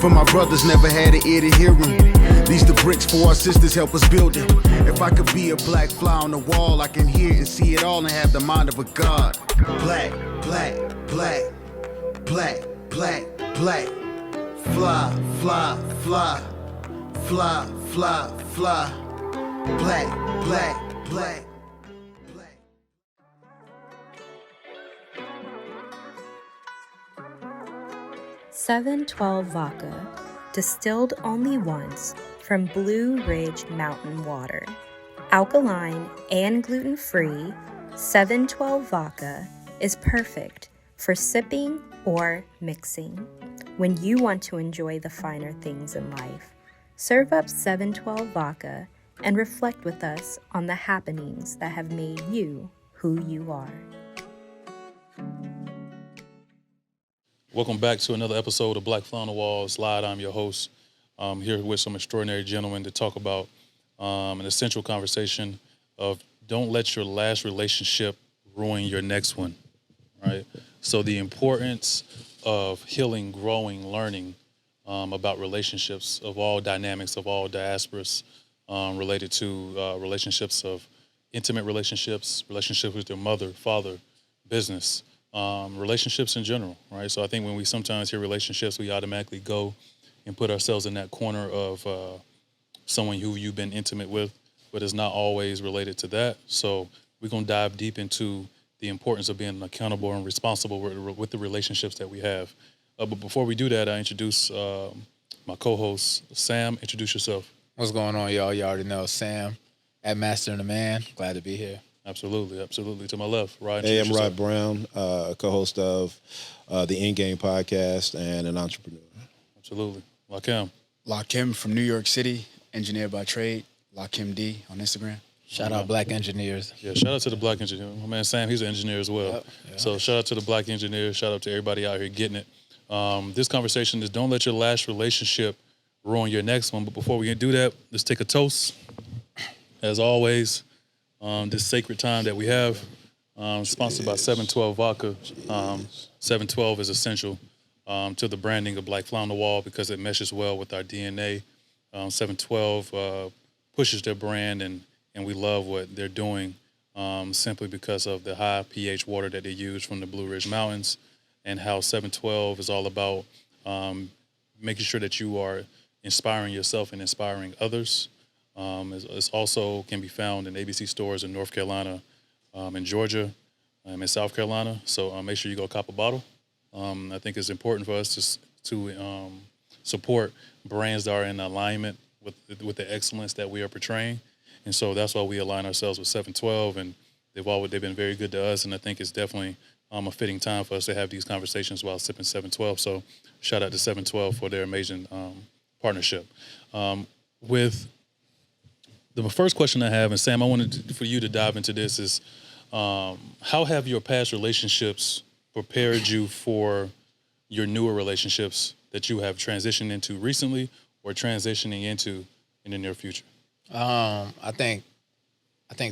For my brothers, never had an ear to hear 'em. These the bricks for our sisters, help us build it. If I could be a black fly on the wall, I can hear and see it all and have the mind of a god. Black, black, black, black, black, black. Fly, fly, fly, fly, fly, fly. Black, black, black. 712 vodka, distilled only once from Blue Ridge Mountain water. Alkaline and gluten-free, 712 vodka is perfect for sipping or mixing. When you want to enjoy the finer things in life, serve up 712 vodka and reflect with us on the happenings that have made you who you are. Welcome back to another episode of Black Fly on the Wall Slide. I'm your host. I'm here with some extraordinary gentlemen to talk about an essential conversation of don't let your last relationship ruin your next one, right? So the importance of healing, growing, learning about relationships of all dynamics, of all diasporas, related to relationships of intimate relationships, relationships with your mother, father, business, relationships in general, right? So I think when we sometimes hear relationships, we automatically go and put ourselves in that corner of someone who you've been intimate with, but it's not always related to that. So we're going to dive deep into the importance of being accountable and responsible with the relationships that we have. But before we do that, I introduce my co-host, Sam. Introduce yourself. What's going on, y'all? You already know Sam at Master and the Man. Glad to be here. Absolutely, absolutely. To my left, Rod. Hey, I'm Rod Brown, co-host of the In-Game podcast and an entrepreneur. Absolutely. Lakim. Lakim from New York City, engineer by trade. Lakim D on Instagram. Shout out Black engineers. Yeah, shout out to the Black engineer. My man Sam, he's an engineer as well. Yep, yeah. So shout out to the Black engineers. Shout out to everybody out here getting it. This conversation is don't let your last relationship ruin your next one. But before we can do that, let's take a toast. As always, this sacred time that we have, sponsored by 712 Vodka. 712 is essential to the branding of Black Fly on the Wall because it meshes well with our DNA. 712 pushes their brand, and we love what they're doing simply because of the high pH water that they use from the Blue Ridge Mountains and how 712 is all about making sure that you are inspiring yourself and inspiring others. It's also can be found in ABC stores in North Carolina, in Georgia, in South Carolina. So make sure you go cop a bottle. I think it's important for us to support brands that are in alignment with the excellence that we are portraying. And so that's why we align ourselves with 712, and they've been very good to us. And I think it's definitely a fitting time for us to have these conversations while sipping 712. So shout out to 712 for their amazing partnership. With the first question I have, and Sam, I wanted for you to dive into this, is how have your past relationships prepared you for your newer relationships that you have transitioned into recently or transitioning into in the near future? I think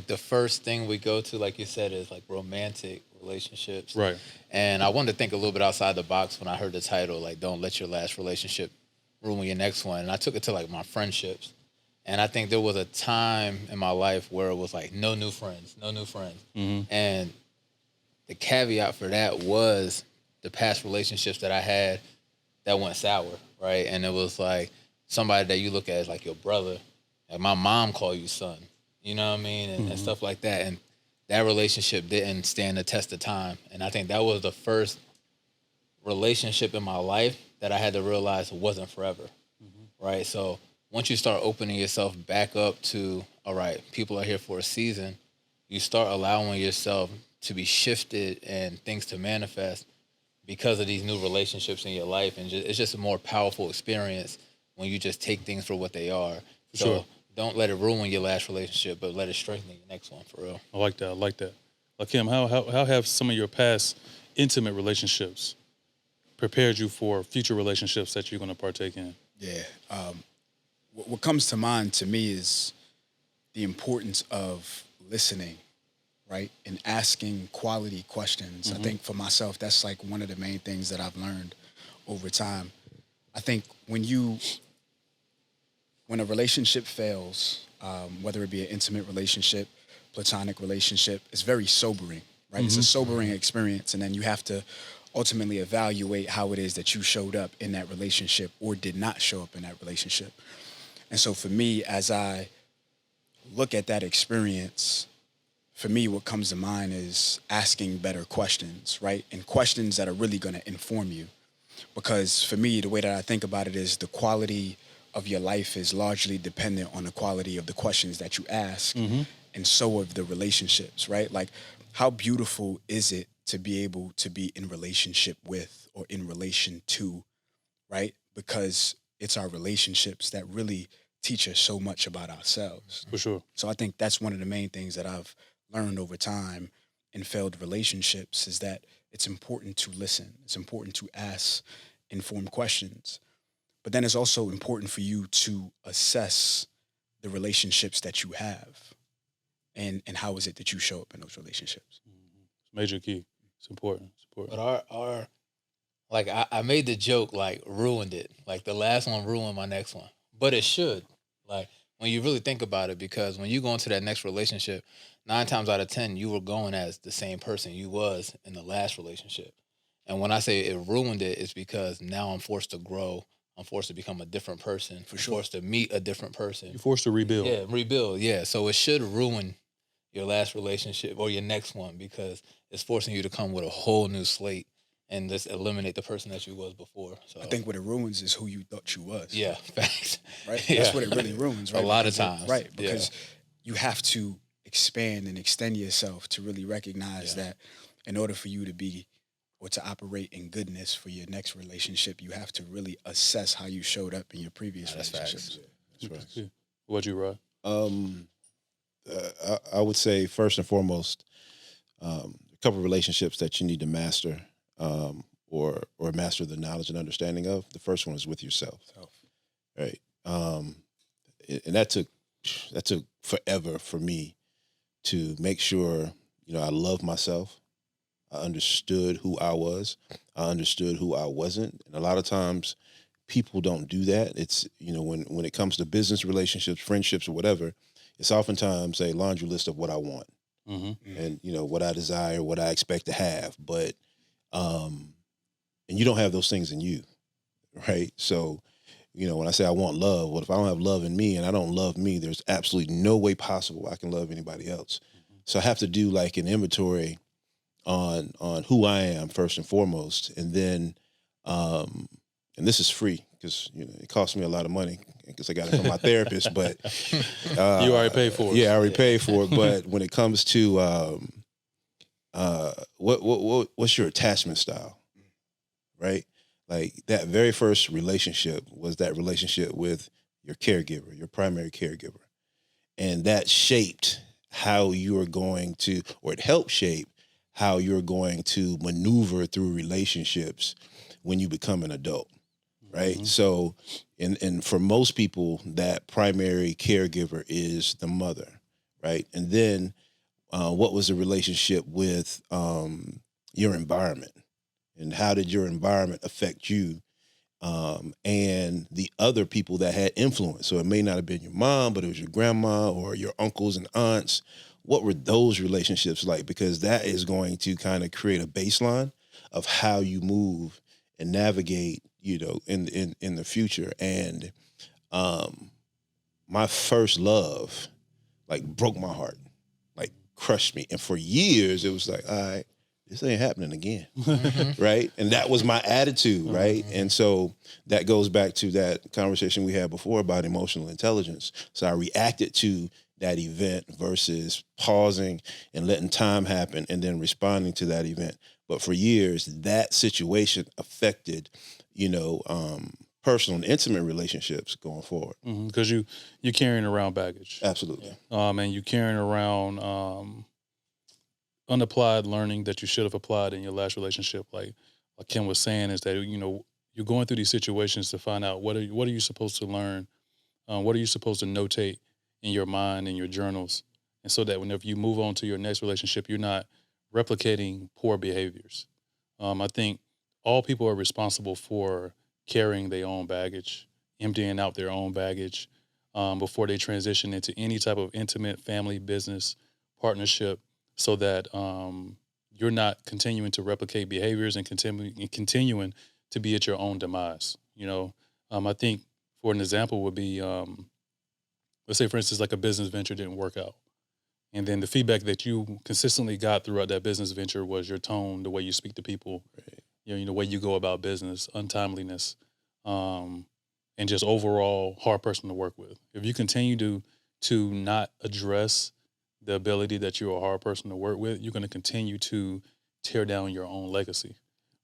the first thing we go to, like you said, is like romantic relationships. Right. And I wanted to think a little bit outside the box when I heard the title, like don't let your last relationship ruin your next one. And I took it to like my friendships. And I think there was a time in my life where it was like no new friends. Mm-hmm. And the caveat for that was the past relationships that I had that went sour, right? And it was like somebody that you look at as like your brother. Like my mom called you son, you know what I mean? And stuff like that. And that relationship didn't stand the test of time. And I think that was the first relationship in my life that I had to realize it wasn't forever, right? So once you start opening yourself back up to, all right, people are here for a season, you start allowing yourself to be shifted and things to manifest because of these new relationships in your life. And it's just a more powerful experience when you just take things for what they are. So sure. Don't let it ruin your last relationship, but let it strengthen your next one, for real. I like that. Lakim, how have some of your past intimate relationships prepared you for future relationships that you're going to partake in? Yeah. What comes to mind to me is the importance of listening, right? And asking quality questions. I think for myself, that's like one of the main things that I've learned over time. I think when a relationship fails, whether it be an intimate relationship, platonic relationship, it's very sobering, right? It's a sobering experience, and then you have to ultimately evaluate how it is that you showed up in that relationship or did not show up in that relationship. And so for me, as I look at that experience, for me, what comes to mind is asking better questions, right? And questions that are really going to inform you. Because for me, the way that I think about it is the quality of your life is largely dependent on the quality of the questions that you ask, and so of the relationships, right? Like, how beautiful is it to be able to be in relationship with or in relation to, right? Because it's our relationships that really teach us so much about ourselves. For sure. So I think that's one of the main things that I've learned over time in failed relationships is that it's important to listen. It's important to ask informed questions. But then it's also important for you to assess the relationships that you have and how is it that you show up in those relationships. Major key. It's important. It's important. But our like I made the joke like ruined it. Like the last one ruined my next one. But it should. Like when you really think about it, because when you go into that next relationship, 9 times out of 10, you were going as the same person you was in the last relationship. And when I say it ruined it, it's because now I'm forced to grow. I'm forced to become a different person. I'm forced to meet a different person. You're forced to rebuild. Yeah, rebuild. Yeah. So it should ruin your last relationship or your next one because it's forcing you to come with a whole new slate and just eliminate the person that you was before. So I think what it ruins is who you thought you was. yeah, facts. Right? Yeah. That's what it really ruins, right? A lot of Because times. right. Because you have to expand and extend yourself to really recognize that in order for you to be or to operate in goodness for your next relationship, you have to really assess how you showed up in your previous relationships. That's right. Yeah. What you, Rod? I would say first and foremost, a couple of relationships that you need to master, or master the knowledge and understanding of. The first one is with yourself, right? And that took forever for me to make sure I love myself. I understood who I was. I understood who I wasn't, and a lot of times people don't do that. It's when it comes to business relationships, friendships, or whatever. It's oftentimes a laundry list of what I want and, what I desire, what I expect to have. But, and you don't have those things in you, right? So, when I say I want love, well, if I don't have love in me and I don't love me, there's absolutely no way possible I can love anybody else. So I have to do like an inventory on who I am first and foremost. And then, and this is free because, it costs me a lot of money because I got it from my therapist, but You already paid for it. Yeah, I already paid for it. But when it comes to what's your attachment style, right? Like that very first relationship was that relationship with your caregiver, your primary caregiver, and that shaped how you are going to, or it helped shape how you're going to maneuver through relationships when you become an adult. Right. So, and for most people, that primary caregiver is the mother. Right. And then what was the relationship with your environment, and how did your environment affect you and the other people that had influence? So it may not have been your mom, but it was your grandma or your uncles and aunts. What were those relationships like? Because that is going to kind of create a baseline of how you move and navigate, in the future. And my first love, like, broke my heart, like, crushed me. And for years, it was like, all right, this ain't happening again, right? And that was my attitude, right? And so that goes back to that conversation we had before about emotional intelligence. So I reacted to that event versus pausing and letting time happen and then responding to that event. But for years, that situation affected, personal and intimate relationships going forward. Because you're carrying around baggage. Absolutely. And you're carrying around unapplied learning that you should have applied in your last relationship. Like Kim was saying, is that, you're going through these situations to find out what are you supposed to learn? What are you supposed to notate in your mind and your journals? And so that whenever you move on to your next relationship, you're not replicating poor behaviors. I think all people are responsible for carrying their own baggage, emptying out their own baggage before they transition into any type of intimate family, business, partnership, so that you're not continuing to replicate behaviors and continuing to be at your own demise. I think for an example would be, let's say, for instance, like a business venture didn't work out. And then the feedback that you consistently got throughout that business venture was your tone, the way you speak to people, right. The way you go about business, untimeliness, and just overall hard person to work with. If you continue to not address the ability that you're a hard person to work with, you're going to continue to tear down your own legacy,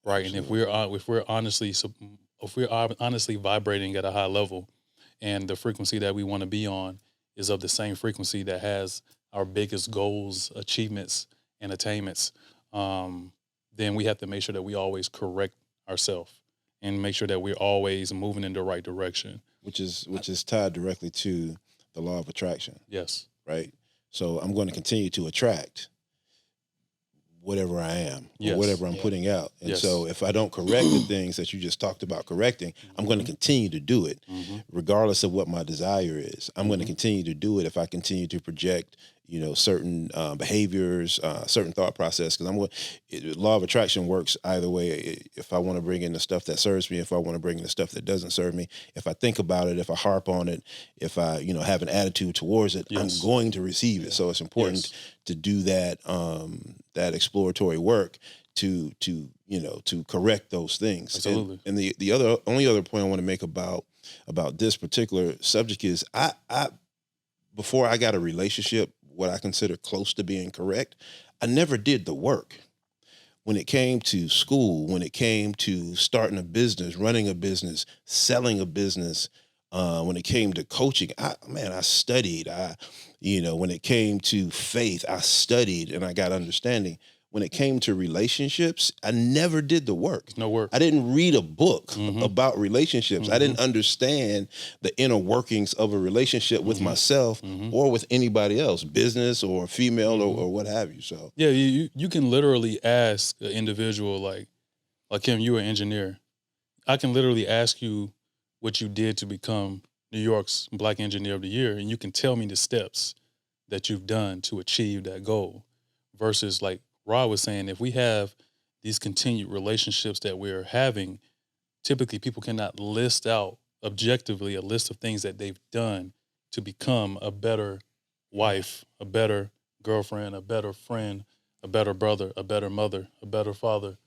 right? Absolutely. And if we're honestly vibrating at a high level, and the frequency that we want to be on is of the same frequency that has our biggest goals, achievements, and attainments, then we have to make sure that we always correct ourselves and make sure that we're always moving in the right direction. Which is tied directly to the law of attraction. Yes. Right? So I'm going to continue to attract whatever I am, yes. or whatever I'm putting out. And yes. so if I don't correct the things that you just talked about correcting, I'm going to continue to do it, regardless of what my desire is. I'm going to continue to do it if I continue to project, certain behaviors, certain thought process. Because law of attraction works either way. If I want to bring in the stuff that serves me, if I want to bring in the stuff that doesn't serve me, if I think about it, if I harp on it, if I, have an attitude towards it, yes. I'm going to receive it. So it's important yes. to do that, that exploratory work to correct those things. Absolutely. And the only other point I want to make about this particular subject is I before I got a relationship, what I consider close to being correct, I never did the work. When it came to school, when it came to starting a business, running a business, selling a business, when it came to coaching, I studied. When it came to faith, I studied and I got understanding. When it came to relationships, I never did the work. No work. I didn't read a book about relationships. I didn't understand the inner workings of a relationship with myself or with anybody else, business or female or what have you. So yeah, you can literally ask an individual like Kim, you're an engineer. I can literally ask you what you did to become New York's Black Engineer of the Year, and you can tell me the steps that you've done to achieve that goal. Versus, like Rod was saying, if we have these continued relationships that we're having, typically people cannot list out objectively a list of things that they've done to become a better wife, a better girlfriend, a better friend, a better brother, a better mother, a better father.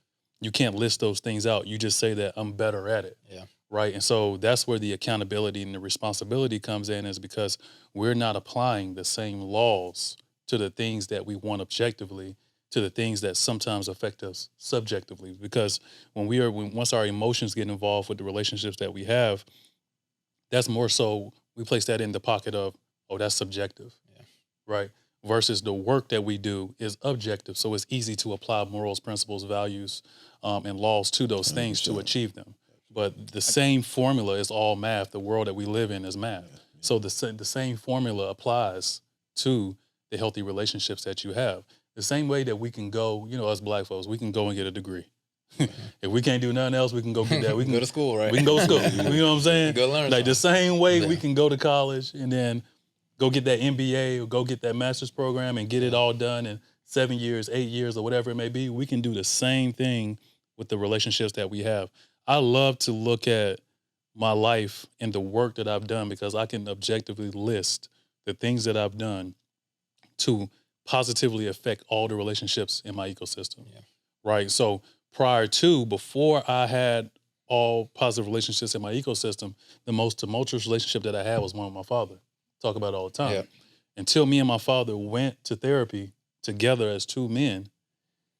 You can't list those things out. You just say that I'm better at it. Yeah. Right. And so that's where the accountability and the responsibility comes in, is because we're not applying the same laws to the things that we want objectively to the things that sometimes affect us subjectively. Because once our emotions get involved with the relationships that we have, that's more so we place that in the pocket of, oh, that's subjective. Yeah. Right. Versus the work that we do is objective. So it's easy to apply morals, principles, values, and laws to those things to achieve them. But the same formula is all math. The world that we live in is math. So the same formula applies to the healthy relationships that you have. The same way that we can go, us Black folks, we can go and get a degree. If we can't do nothing else, we can go get that. We can go to school, right? We can go to school. You know what I'm saying? Go learn like the same way we can go to college and then go get that MBA or go get that master's program and get it all done in 7 years, 8 years, or whatever it may be. We can do the same thing with the relationships that we have. I love to look at my life and the work that I've done because I can objectively list the things that I've done to positively affect all the relationships in my ecosystem. Yeah. Right? So before I had all positive relationships in my ecosystem, the most tumultuous relationship that I had was one with my father. Talk about it all the time. Yeah. Until me and my father went to therapy together as two men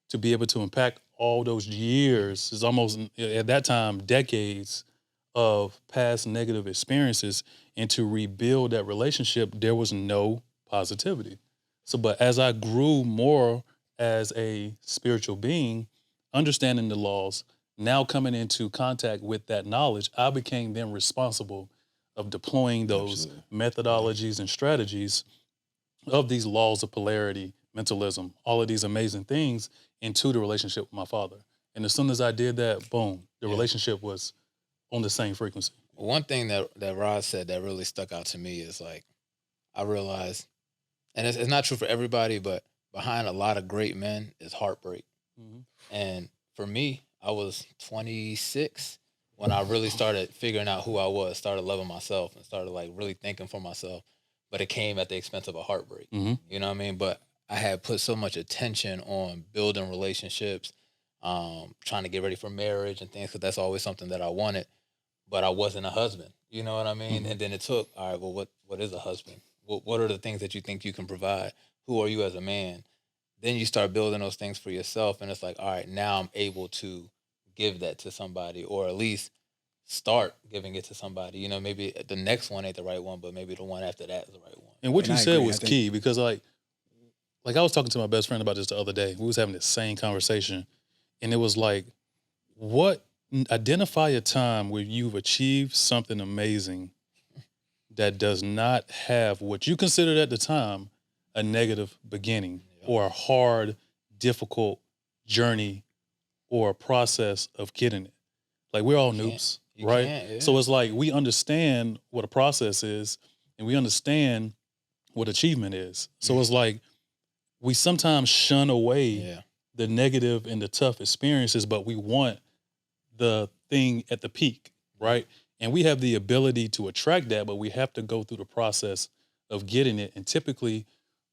to be able to impact all those years, is almost at that time decades of past negative experiences, and to rebuild that relationship, there was no positivity. So, but as I grew more as a spiritual being, understanding the laws, now coming into contact with that knowledge, I became then responsible of deploying those methodologies and strategies of these laws of polarity, mentalism, all of these amazing things into the relationship with my father. And as soon as I did that, boom, the relationship was on the same frequency. One thing that Rod said that really stuck out to me is like, I realized, and it's not true for everybody, but behind a lot of great men is heartbreak. Mm-hmm. And for me, I was 26 when I really started figuring out who I was, started loving myself, and started like really thinking for myself. But it came at the expense of a heartbreak. Mm-hmm. You know what I mean? But I had put so much attention on building relationships, trying to get ready for marriage and things, because that's always something that I wanted. But I wasn't a husband. You know what I mean? Mm-hmm. And then it took, all right, well, what is a husband? What are the things that you think you can provide? Who are you as a man? Then you start building those things for yourself, and it's like, all right, now I'm able to give that to somebody, or at least start giving it to somebody. You know, maybe the next one ain't the right one, but maybe the one after that is the right one. And what And you I said agree. was key, because like I was talking to my best friend about this the other day. We was having the same conversation, and it was like, identify a time where you've achieved something amazing that does not have what you considered at the time a negative beginning, or a hard, difficult journey, or a process of getting it. Like, we're all noobs, right? Yeah. So it's like, we understand what a process is, and we understand what achievement is. So it's like, we sometimes shun away the negative and the tough experiences, but we want the thing at the peak, right? And we have the ability to attract that, but we have to go through the process of getting it. And typically,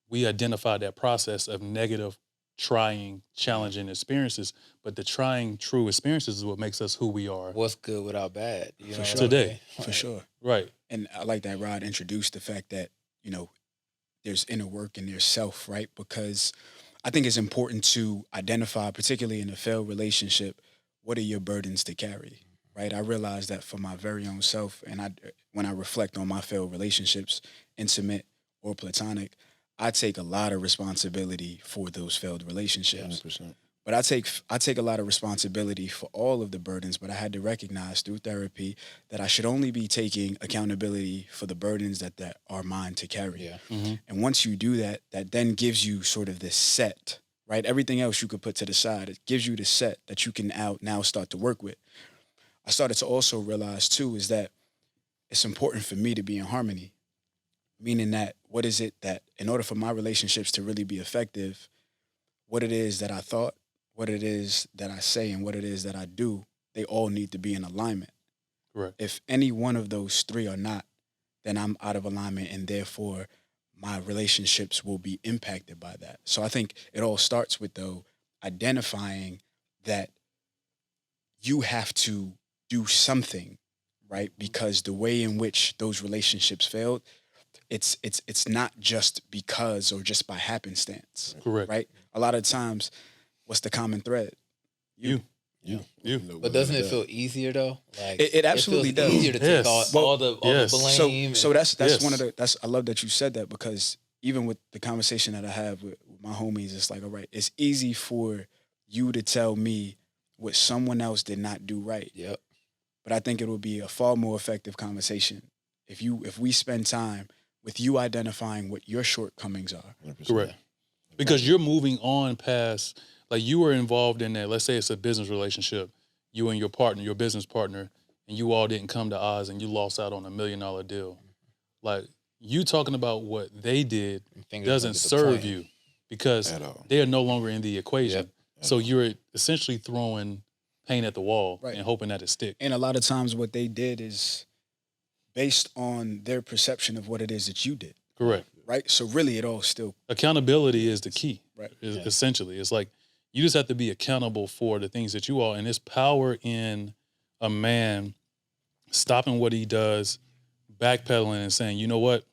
we identify that process of negative, trying, challenging experiences. But the trying, true experiences is what makes us who we are. What's good without bad? You know what I Today. mean? For sure. Right. And I like that Rod introduced the fact that, you know, there's inner work and there's self, right? Because I think it's important to identify, particularly in a failed relationship, what are your burdens to carry, right? I realize that for my very own self, and when I reflect on my failed relationships, intimate or platonic, I take a lot of responsibility for those failed relationships. 100%. But I take a lot of responsibility for all of the burdens, but I had to recognize through therapy that I should only be taking accountability for the burdens that are mine to carry. Yeah. Mm-hmm. And once you do that, that then gives you sort of this set, right? Everything else you could put to the side. It gives you the set that you can now start to work with. I started to also realize too is that it's important for me to be in harmony, meaning that what is it that in order for my relationships to really be effective, what it is that I thought, what it is that I say, and what it is that I do, they all need to be in alignment. Correct. If any one of those three are not, then I'm out of alignment, and therefore my relationships will be impacted by that. So I think it all starts with, though, identifying that you have to do something, right? Because the way in which those relationships failed, it's not just because or just by happenstance. Correct. Right? A lot of times, what's the common thread? You. But doesn't it feel easier though? Like It absolutely feels does. easier to take all the blame. So that's Yes. one of the I love that you said that, because even with the conversation that I have with my homies, it's like, all right, it's easy for you to tell me what someone else did not do right. Yep. But I think it will be a far more effective conversation if we spend time with you identifying what your shortcomings are. 100%. Correct. Because you're moving on past, like, you were involved in that. Let's say it's a business relationship, you and your partner, your business partner, and you all didn't come to Oz and you lost out on $1 million deal. Like, you talking about what they did Fingers doesn't look at the serve plan. you, because At all. they are no longer in the equation. Yep. So you're essentially throwing paint at the wall Right. and hoping that it sticks. And a lot of times what they did is based on their perception of what it is that you did. Correct. Right? So really it all still Accountability is the key. Right. Essentially, it's like, you just have to be accountable for the things that you are. And there's power in a man stopping what he does, backpedaling and saying, you know what?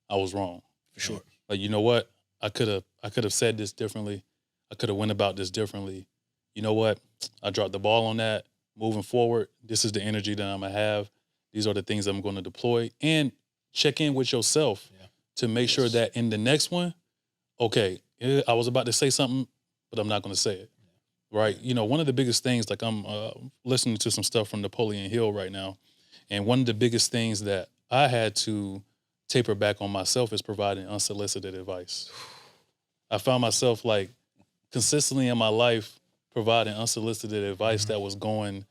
I was wrong. for sure. Like, you know what? I could have said this differently. I could have went about this differently. You know what? I dropped the ball on that. Moving forward, this is the energy that I'm going to have. These are the things I'm going to deploy. And check in with yourself to make sure that in the next one, okay, I was about to say something, but I'm not going to say it. Right? You know, one of the biggest things, like, I'm listening to some stuff from Napoleon Hill right now. And one of the biggest things that I had to taper back on myself is providing unsolicited advice. I found myself, like, consistently in my life providing unsolicited advice that was going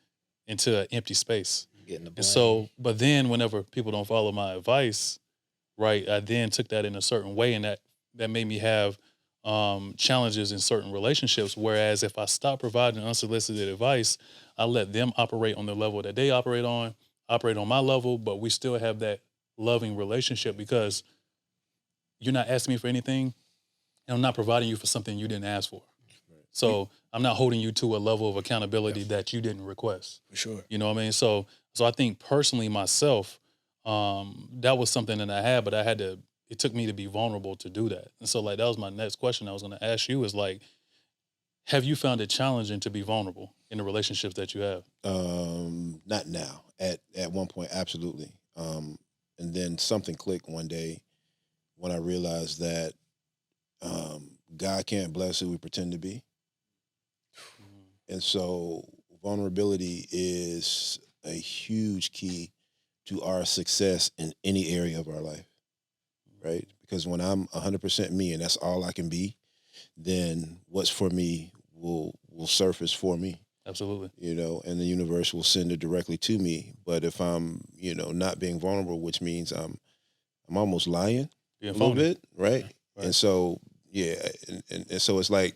into an empty space. Getting the blame. And so, but then whenever people don't follow my advice, right, I then took that in a certain way, and that made me have challenges in certain relationships. Whereas if I stop providing unsolicited advice, I let them operate on the level that they operate on my level, but we still have that loving relationship because you're not asking me for anything, and I'm not providing you for something you didn't ask for. So I'm not holding you to a level of accountability that you didn't request. For sure. You know what I mean? So I think personally myself, that was something that I had, but it took me to be vulnerable to do that. And so like, that was my next question I was going to ask you is like, have you found it challenging to be vulnerable in the relationships that you have? Not now. At one point, absolutely. And then something clicked one day when I realized that God can't bless who we pretend to be. And so vulnerability is a huge key to our success in any area of our life, right? Because when I'm 100% me and that's all I can be, then what's for me will surface for me. Absolutely. You know, and the universe will send it directly to me. But if I'm, not being vulnerable, which means I'm almost lying a little bit, right? And so, yeah, and so it's like,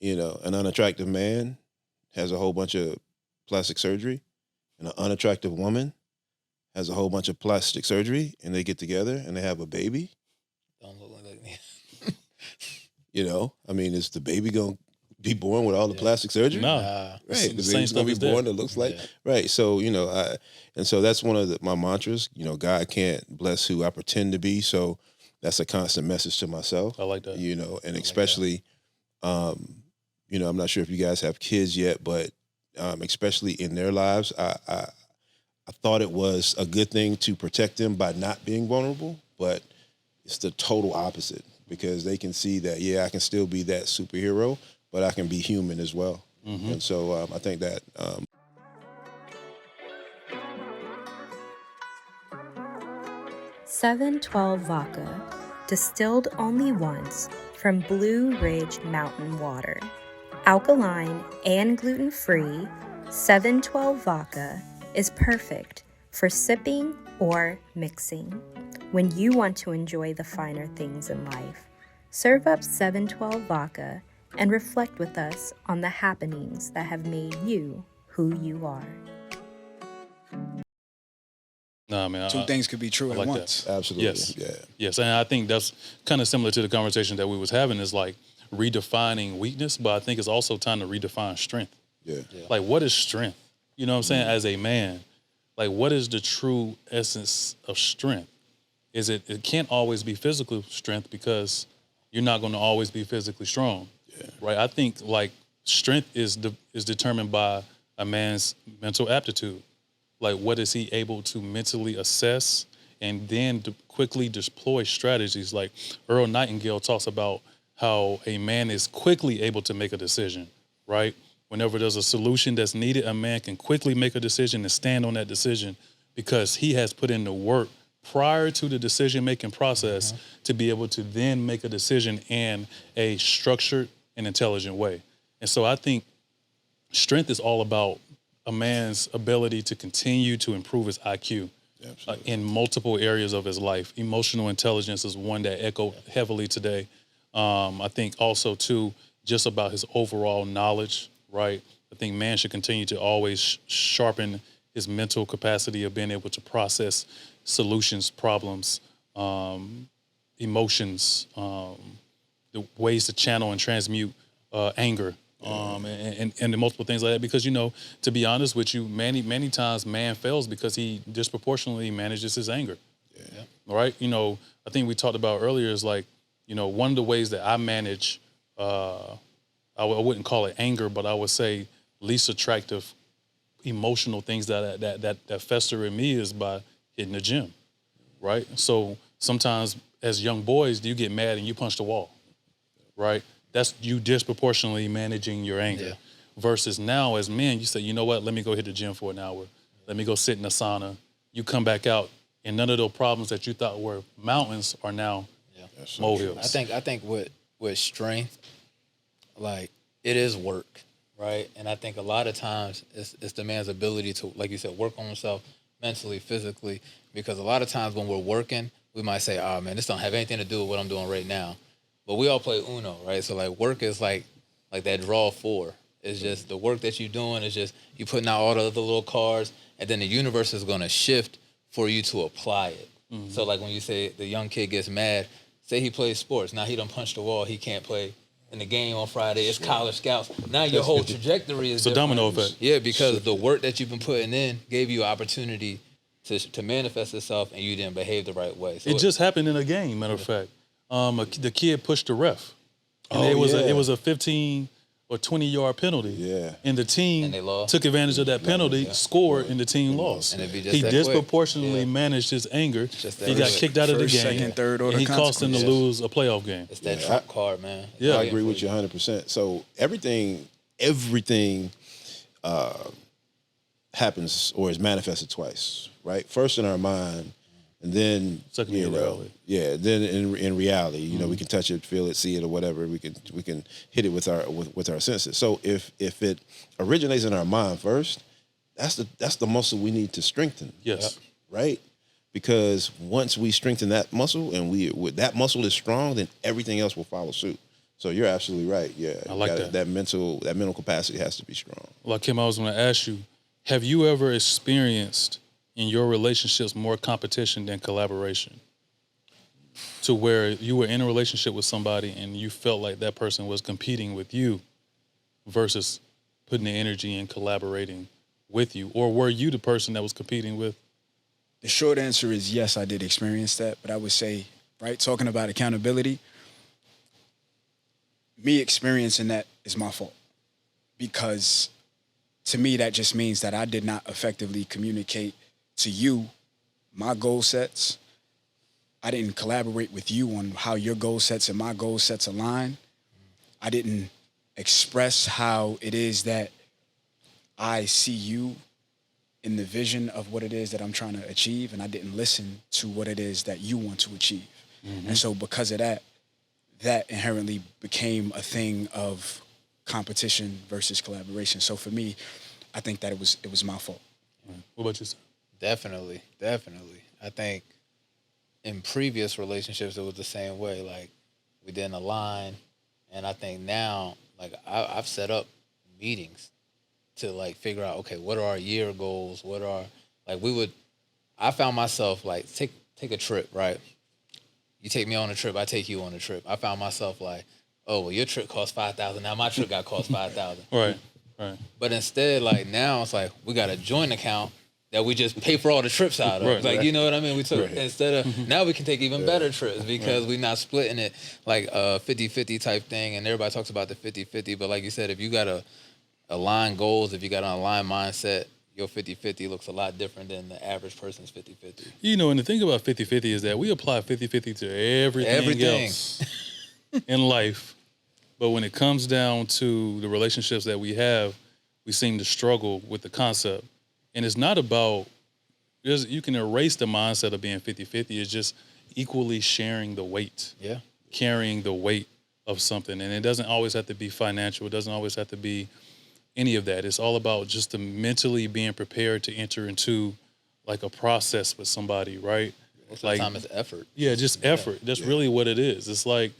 an unattractive man has a whole bunch of plastic surgery, and an unattractive woman has a whole bunch of plastic surgery, and they get together and they have a baby. Don't look like me. Is the baby going to be born with all the plastic surgery? No. Right. The The same baby's going stuff to is be there. born that looks like, right. So, and so that's one of my mantras, God can't bless who I pretend to be. So that's a constant message to myself. I like that. And especially, I'm not sure if you guys have kids yet, but especially in their lives, I thought it was a good thing to protect them by not being vulnerable, but it's the total opposite because they can see that, I can still be that superhero, but I can be human as well. Mm-hmm. And so I think that... 712 Vodka, distilled only once from Blue Ridge Mountain Water. Alkaline and gluten-free, 712 Vodka is perfect for sipping or mixing. When you want to enjoy the finer things in life, serve up 712 Vodka and reflect with us on the happenings that have made you who you are. Nah, man. Two things could be true at like once. That. Absolutely. Yes. Yeah. Yes, and I think that's kind of similar to the conversation that we was having is like redefining weakness, but I think it's also time to redefine strength. Yeah. Like, what is strength? You know what I'm saying? As a man, like, what is the true essence of strength? It can't always be physical strength because you're not going to always be physically strong, right? I think like strength is determined by a man's mental aptitude. Like, what is he able to mentally assess and then quickly deploy strategies? Like Earl Nightingale talks about how a man is quickly able to make a decision, right? Whenever there's a solution that's needed, a man can quickly make a decision and stand on that decision because he has put in the work prior to the decision-making process to be able to then make a decision in a structured and intelligent way. And so I think strength is all about a man's ability to continue to improve his IQ in multiple areas of his life. Emotional intelligence is one that echoed heavily today. I think also, too, just about his overall knowledge, right? I think man should continue to always sharpen his mental capacity of being able to process solutions, problems, emotions, the ways to channel and transmute anger, and the multiple things like that. Because, to be honest with you, many times man fails because he disproportionately manages his anger. Yeah. Right? I think we talked about earlier is like, one of the ways that I manage, I wouldn't call it anger, but I would say least attractive emotional things that fester in me is by hitting the gym, right? So sometimes as young boys, you get mad and you punch the wall, right? That's you disproportionately managing your anger. Yeah. Versus now as men, you say, you know what, let me go hit the gym for an hour. Let me go sit in a sauna. You come back out and none of those problems that you thought were mountains are now molehills. I think with strength, like it is work. right? And I think a lot of times it's the man's ability to, like you said, work on himself mentally, physically, because a lot of times when we're working, we might say, oh man, this don't have anything to do with what I'm doing right now. But we all play Uno, right? So like work is like that draw four. It's just the work that you're doing is just you putting out all the other little cards, and then the universe is gonna shift for you to apply it. So like when you say the young kid gets mad, say he plays sports, now he done punched the wall, he can't play in the game on Friday, it's college scouts. Now your whole trajectory is It's a domino effect. Yeah, because the work that you've been putting in gave you opportunity to manifest itself, and you didn't behave the right way. So It just happened in a game, matter of fact. The kid pushed the ref. And Oh, it was a 15 or 20-yard penalty. Yeah. And the team And they lost. took advantage of that penalty, scored, and the team lost. And it'd be just He that quick. disproportionately Yeah. managed his anger. Just that He got quick. kicked out of the First, game. second, third order and he cost them to consequences. lose a playoff game. it's that trump card, man. Yeah. I agree with you 100%. So everything happens or is manifested twice, right? First in our mind, and then Second in reality. Yeah, then in reality, you know, we can touch it, feel it, see it, or whatever. We can hit it with our senses. So if it originates in our mind first, that's the muscle we need to strengthen. Yes. Right? Because once we strengthen that muscle and that muscle is strong, then everything else will follow suit. So you're absolutely right. Yeah, I like that. That mental capacity has to be strong. Well, Kim, I was going to ask you, have you ever experienced in your relationships more competition than collaboration? To where you were in a relationship with somebody and you felt like that person was competing with you versus putting the energy in collaborating with you? Or were you the person that was competing with? The short answer is yes, I did experience that. But I would say, right, talking about accountability, me experiencing that is my fault. Because to me, that just means that I did not effectively communicate to you my goal sets. I didn't collaborate with you on how your goal sets and my goal sets align. I didn't express how it is that I see you in the vision of what it is that I'm trying to achieve, and I didn't listen to what it is that you want to achieve. And so because of that, that inherently became a thing of competition versus collaboration. So for me, I think that it was my fault. What about you, sir? Definitely. I think in previous relationships, it was the same way. Like, we didn't align. And I think now, like, I've set up meetings to, like, figure out, okay, what are our year goals? I found myself, like, take a trip, right? You take me on a trip, I take you on a trip. I found myself like, oh, well, your trip cost $5,000. Now my trip got cost $5,000. Right. But instead, like, now it's like we got a joint account that we just pay for all the trips out of. Right. You know what I mean? We took instead of now we can take even better trips because we're not splitting it like a 50-50 type thing. And everybody talks about the 50-50, but like you said, if you got to align goals, if you got an aligned mindset, your 50-50 looks a lot different than the average person's 50-50. You know, and the thing about 50-50 is that we apply 50-50 to everything else in life. But when it comes down to the relationships that we have, we seem to struggle with the concept. And it's not about, you can erase the mindset of being 50-50. It's just equally sharing the weight. Yeah. Carrying the weight of something. And it doesn't always have to be financial. It doesn't always have to be any of that. It's all about just the mentally being prepared to enter into like a process with somebody, right? Most of the time it's effort. Yeah, just effort. That's really what it is. It's like,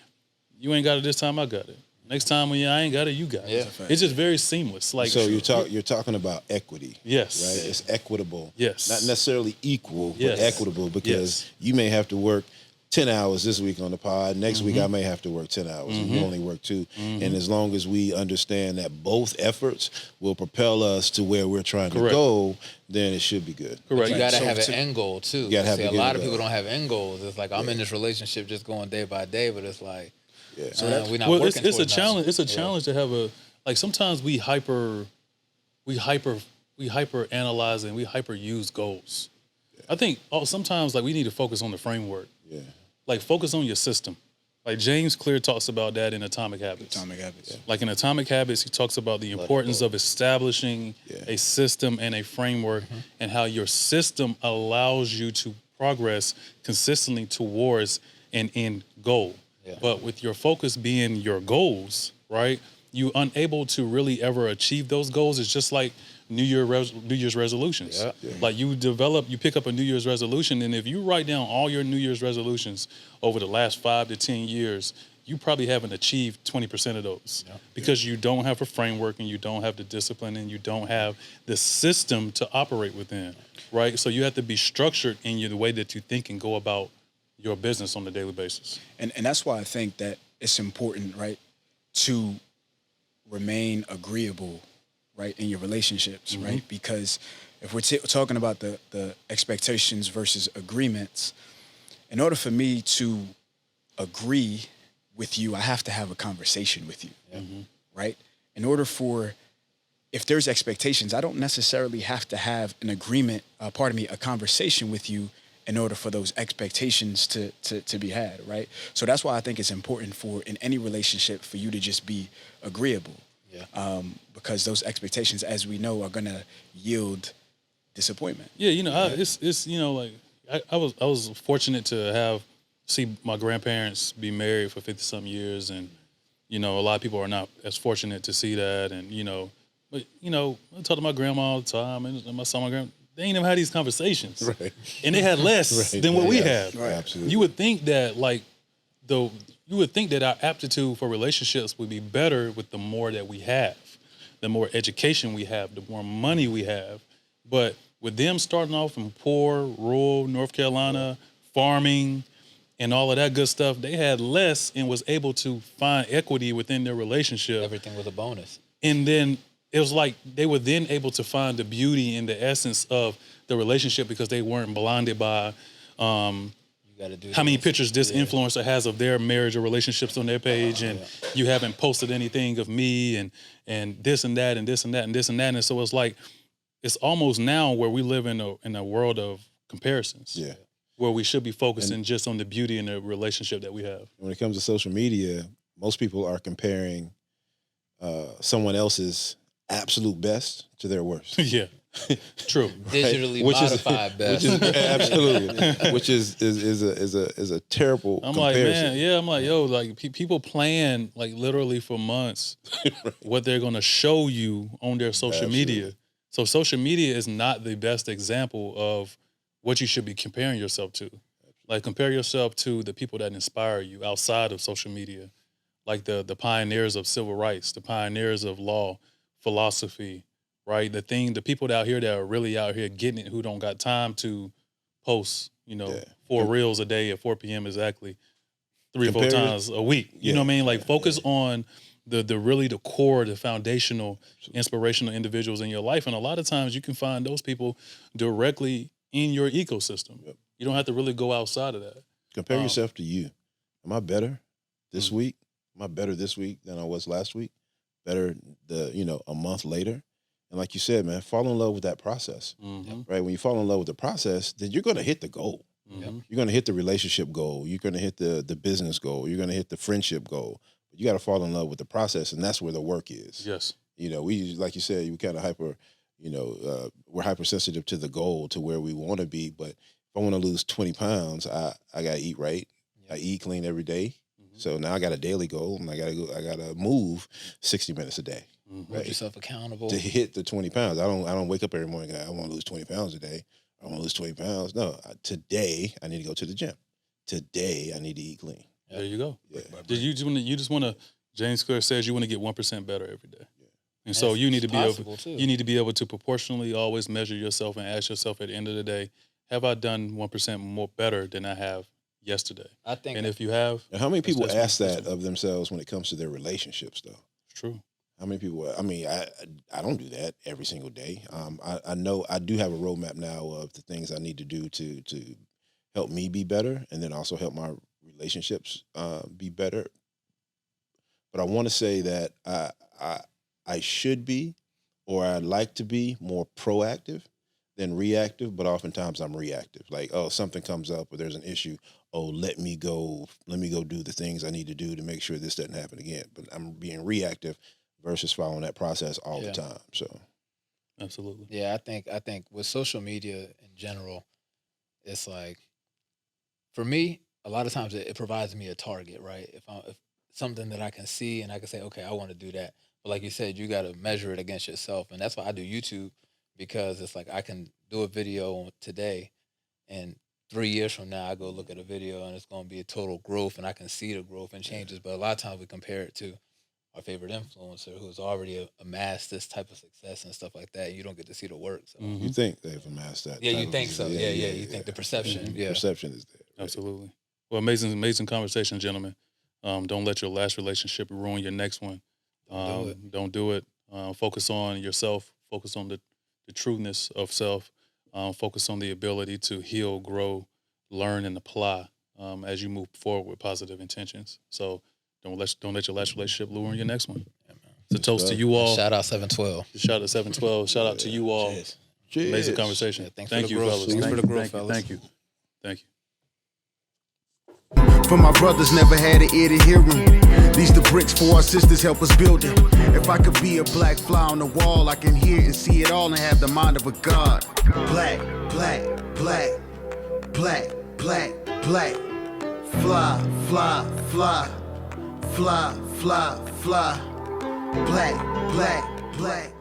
you ain't got it this time, I got it. Next time when I ain't got it, you got it. Yeah. It's just very seamless. Like, So you're talking about equity. Yes. Right? It's equitable. Yes. Not necessarily equal, Yes. but equitable, because Yes. you may have to work 10 hours this week on the pod. Next week I may have to work 10 hours. And you only work 2. And as long as we understand that both efforts will propel us to where we're trying to Correct. go, then it should be good. Correct. You got to So have an to- end goal too. gotta have See, to a get lot it of people done. don't have end goals. It's like I'm in this relationship just going day by day, but it's like, So we're not well, working. it's a towards nothing. challenge. It's a challenge to have like sometimes we hyper analyze and we hyper use goals. I think sometimes like we need to focus on the framework. Yeah. Like focus on your system. Like James Clear talks about that in Atomic Habits. Atomic Habits. Like in Atomic Habits, he talks about the importance of establishing a system and a framework and how your system allows you to progress consistently towards an end goal. Yeah. But with your focus being your goals, right, you unable to really ever achieve those goals. It's just like New Year's resolutions. Like you pick up a New Year's resolution, and if you write down all your New Year's resolutions over the last 5 to 10 years, you probably haven't achieved 20% of those because you don't have a framework and you don't have the discipline and you don't have the system to operate within, right? So you have to be structured in the way that you think and go about your business on a daily basis. And that's why I think that it's important, right, to remain agreeable, right, in your relationships, right? Because if we're talking about the expectations versus agreements, in order for me to agree with you, I have to have a conversation with you, right? In order for, if there's expectations, I don't necessarily have to have an agreement, a conversation with you in order for those expectations to be had, right? So that's why I think it's important for, in any relationship, for you to just be agreeable. Because those expectations, as we know, are gonna yield disappointment. Yeah, it's like I was fortunate to see my grandparents be married for 50-something years, and a lot of people are not as fortunate to see that, and but I talk to my grandma all the time, and my son, my grandma, they ain't never had these conversations, right? And they had less than what we have. Right. Absolutely. You would think that our aptitude for relationships would be better with the more that we have, the more education we have, the more money we have, but with them starting off from poor, rural North Carolina, farming, and all of that good stuff, they had less and was able to find equity within their relationship. Everything was a bonus. And then it was like they were then able to find the beauty and the essence of the relationship because they weren't blinded by how many pictures this influencer has of their marriage or relationships on their page, and you haven't posted anything of me and this and that and this and that and this and that. And so it's like, it's almost now where we live in a world of comparisons. Yeah. Where we should be focusing just on the beauty in the relationship that we have. When it comes to social media, most people are comparing someone else's absolute best to their worst. Yeah, true. Digitally modified best. Absolutely. Which is a terrible I'm comparison. like, man, I'm like, yo, like people plan like literally for months what they're gonna show you on their social media. So social media is not the best example of what you should be comparing yourself to. Like, compare yourself to the people that inspire you outside of social media, like the pioneers of civil rights, the pioneers of law, philosophy, right? The people out here that are really out here getting it, who don't got time to post, 4 reels a day at 4 p.m. exactly, 3 or 4 times a week. You know what I mean? Like, focus on the really the core, the foundational, inspirational individuals in your life. And a lot of times you can find those people directly in your ecosystem. You don't have to really go outside of that. Compare yourself to you. Am I better this week? Am I better this week than I was last week? Better a month later? And like you said, man, fall in love with that process, right? When you fall in love with the process, then you're going to hit the goal. You're going to hit the relationship goal. You're going to hit the business goal. You're going to hit the friendship goal. But you got to fall in love with the process, and that's where the work is. Yes. We, like you said, we kind of we're hypersensitive to the goal, to where we want to be. But if I want to lose 20 pounds, I got to eat right. I eat clean every day. So now I got a daily goal, and I got to move 60 minutes a day. Hold yourself accountable to hit the 20 pounds. I don't wake up every morning, I want to lose 20 pounds a day. I want to lose 20 pounds. No, today I need to go to the gym. Today I need to eat clean. There you go. Yeah. You just want to, James Clear says you want to get 1% better every day. Yeah. And so you need to be able to proportionally always measure yourself and ask yourself at the end of the day, have I done 1% more better than I have yesterday? I think. And if you have, and how many people ask that of themselves when it comes to their relationships, though? It's true. How many people? I mean, I don't do that every single day. I know I do have a roadmap now of the things I need to do to help me be better, and then also help my relationships be better. But I want to say that I should be, or I'd like to be, more proactive than reactive. But oftentimes I'm reactive. Like, oh, something comes up, or there's an issue. Oh, let me go do the things I need to do to make sure this doesn't happen again. But I'm being reactive versus following that process all the time. So, absolutely. Yeah, I think with social media in general, it's like, for me, a lot of times it provides me a target, right? If something that I can see and I can say, okay, I want to do that. But like you said, you got to measure it against yourself. And that's why I do YouTube, because it's like I can do a video today and 3 years from now, I go look at a video and it's going to be a total growth and I can see the growth and changes. But a lot of times we compare it to our favorite influencer who's already amassed this type of success and stuff like that. You don't get to see the work. So. You think they've amassed that. Yeah, type you of think thing. so. Yeah. You think the perception. Yeah. Perception is there. Right? Absolutely. Well, amazing conversation, gentlemen. Don't let your last relationship ruin your next one. Don't do it. Focus on yourself. Focus on the trueness of self. Focus on the ability to heal, grow, learn, and apply as you move forward with positive intentions. So don't let your last relationship ruin your next one. It's a toast to you all. Shout out 712. Shout out 712. Shout out to you all. Cheers. Amazing conversation. Yeah, Thank you, fellas. Thanks for the growth, fellas. Thank you. Thank you. For my brothers, never had an ear to hear 'em. These the bricks for our sisters, help us build it. If I could be a black fly on the wall, I can hear and see it all and have the mind of a god. Black, black, black, black, black, black. Fly, fly, fly, fly, fly, fly. Black, black, black.